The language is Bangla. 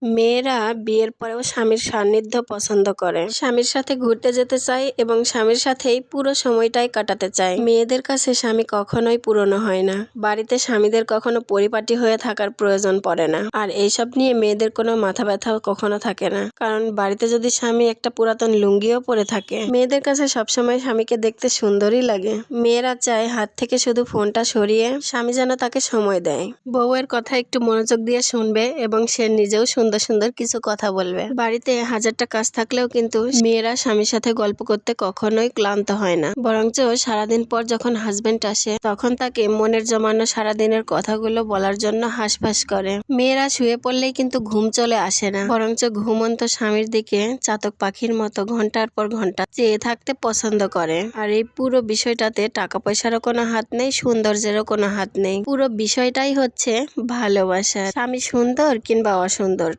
মেয়েরা বিয়ের পরেও স্বামীর সান্নিধ্য পছন্দ করে, স্বামীর সাথে ঘুরতে যেতে চায় এবং স্বামীর সাথেই পুরো সময়টাই কাটাতে চায়। মেয়েদের কাছে স্বামী কখনোই পুরনো হয় না। বাড়িতে স্বামীদের কখনো পরিপাটি হয়ে থাকার প্রয়োজন পড়ে না। আর এইসব নিয়ে মেয়েদের কোনো মাথা ব্যথা কখনো থাকে না, কারণ বাড়িতে যদি স্বামী একটা পুরাতন লুঙ্গিও পরে থাকে, মেয়েদের কাছে সবসময় স্বামীকে দেখতে সুন্দরই লাগে। মেয়েরা চায় হাত থেকে শুধু ফোনটা সরিয়ে স্বামী যেন তাকে সময় দেয়, বউয়ের কথা একটু মনোযোগ দিয়ে শুনবে এবং সে নিজেও সুন্দর সুন্দর কিছু কথা বলবে। বাড়িতে হাজারটা কাজ থাকলেও কিন্তু মেয়েরা স্বামীর সাথে গল্প করতে কখনোই ক্লান্ত হয় না, বরঞ্চ সারাদিন পর যখন হাজবেন্ড আসে তখন তাকে মনের জমানো সারাদিনের কথাগুলো বলার জন্য হাঁসফাঁস করে। মেয়েরা শুয়ে পড়লেই কিন্তু ঘুম চলে আসে না, বরঞ্চ ঘুমন্ত স্বামীর দিকে চাতক পাখির মতো ঘন্টার পর ঘন্টা চেয়ে থাকতে পছন্দ করে। আর এই পুরো বিষয়টাতে টাকা পয়সারও কোনো হাত নেই, সৌন্দর্যেরও কোনো হাত নেই। পুরো বিষয়টাই হচ্ছে ভালোবাসা। স্বামী সুন্দর কিংবা অসুন্দর,